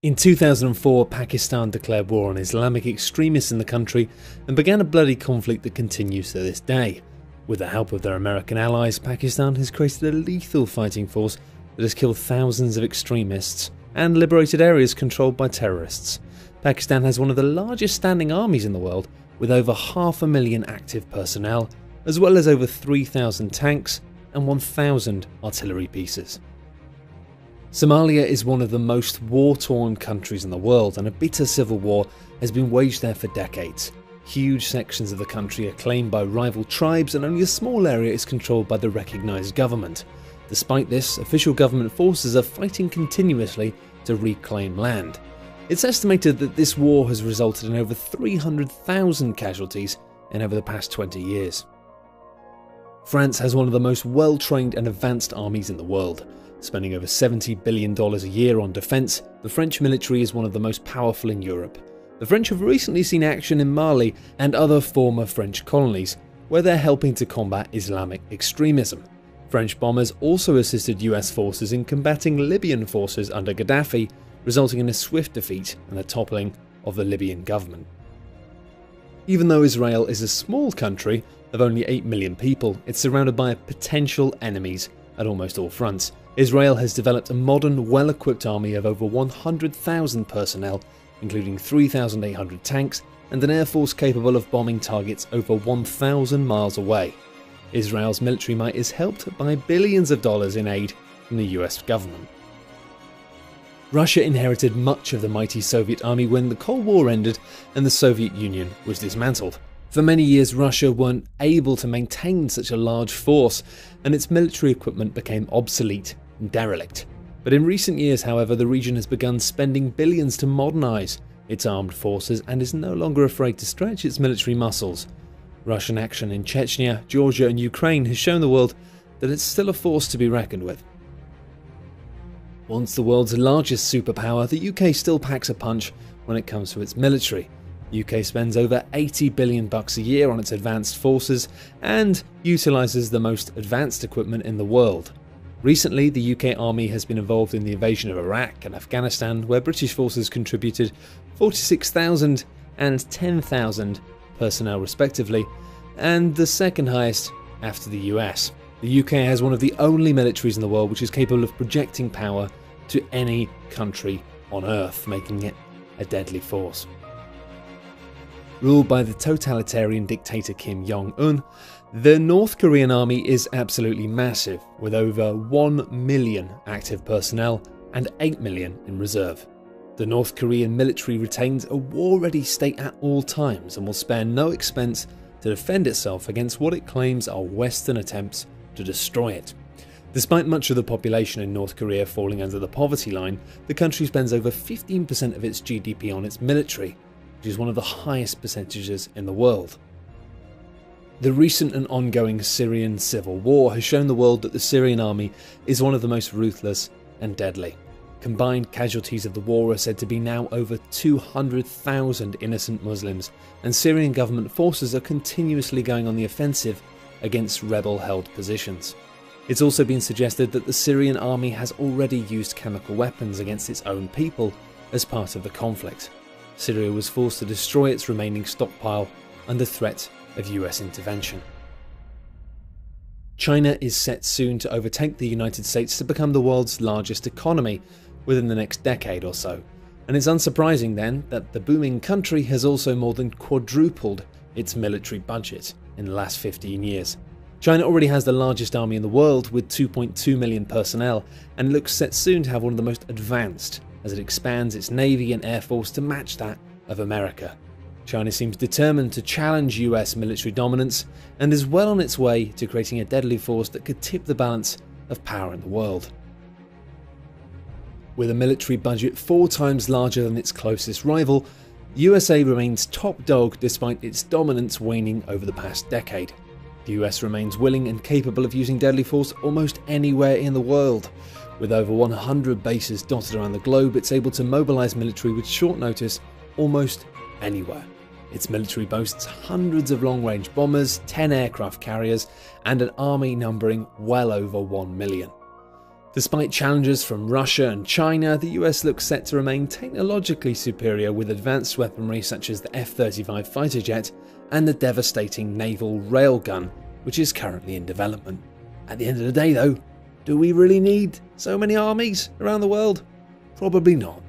In 2004, Pakistan declared war on Islamic extremists in the country and began a bloody conflict that continues to this day. With the help of their American allies, Pakistan has created a lethal fighting force that has killed thousands of extremists and liberated areas controlled by terrorists. Pakistan has one of the largest standing armies in the world, with over 500,000 active personnel, as well as over 3,000 tanks and 1,000 artillery pieces. Somalia is one of the most war-torn countries in the world, and a bitter civil war has been waged there for decades. Huge sections of the country are claimed by rival tribes, and only a small area is controlled by the recognised government. Despite this, official government forces are fighting continuously to reclaim land. It's estimated that this war has resulted in over 300,000 casualties in over the past 20 years. France has one of the most well-trained and advanced armies in the world. Spending over $70 billion a year on defence, the French military is one of the most powerful in Europe. The French have recently seen action in Mali and other former French colonies, where they're helping to combat Islamic extremism. French bombers also assisted US forces in combating Libyan forces under Gaddafi, resulting in a swift defeat and the toppling of the Libyan government. Even though Israel is a small country of only 8 million people, it's surrounded by potential enemies at almost all fronts. Israel has developed a modern, well-equipped army of over 100,000 personnel, including 3,800 tanks and an air force capable of bombing targets over 1,000 miles away. Israel's military might is helped by billions of dollars in aid from the US government. Russia inherited much of the mighty Soviet army when the Cold War ended and the Soviet Union was dismantled. For many years, Russia weren't able to maintain such a large force, and its military equipment became obsolete and derelict. But in recent years, however, the region has begun spending billions to modernise its armed forces and is no longer afraid to stretch its military muscles. Russian action in Chechnya, Georgia and Ukraine has shown the world that it's still a force to be reckoned with. Once the world's largest superpower, the UK still packs a punch when it comes to its military. The UK spends over $80 billion a year on its advanced forces and utilises the most advanced equipment in the world. Recently, the UK Army has been involved in the invasion of Iraq and Afghanistan, where British forces contributed 46,000 and 10,000 personnel respectively, and the second highest after the US. The UK has one of the only militaries in the world which is capable of projecting power to any country on Earth, making it a deadly force. Ruled by the totalitarian dictator Kim Jong-un, the North Korean army is absolutely massive, with over 1 million active personnel and 8 million in reserve. The North Korean military retains a war-ready state at all times and will spare no expense to defend itself against what it claims are Western attempts to destroy it. Despite much of the population in North Korea falling under the poverty line, the country spends over 15% of its GDP on its military, which is one of the highest percentages in the world. The recent and ongoing Syrian civil war has shown the world that the Syrian army is one of the most ruthless and deadly. Combined casualties of the war are said to be now over 200,000 innocent Muslims, and Syrian government forces are continuously going on the offensive against rebel-held positions. It's also been suggested that the Syrian army has already used chemical weapons against its own people as part of the conflict. Syria was forced to destroy its remaining stockpile under threat of US intervention. China is set soon to overtake the United States to become the world's largest economy within the next decade or so, and it's unsurprising then that the booming country has also more than quadrupled its military budget in the last 15 years. China already has the largest army in the world with 2.2 million personnel and looks set soon to have one of the most advanced as it expands its navy and air force to match that of America. China seems determined to challenge US military dominance and is well on its way to creating a deadly force that could tip the balance of power in the world. With a military budget 4 times larger than its closest rival, the USA remains top dog despite its dominance waning over the past decade. The US remains willing and capable of using deadly force almost anywhere in the world. With over 100 bases dotted around the globe, it's able to mobilise military with short notice almost anywhere. Its military boasts hundreds of long-range bombers, 10 aircraft carriers, and an army numbering well over 1 million. Despite challenges from Russia and China, the US looks set to remain technologically superior with advanced weaponry such as the F-35 fighter jet and the devastating naval railgun, which is currently in development. At the end of the day though, do we really need so many armies around the world? Probably not.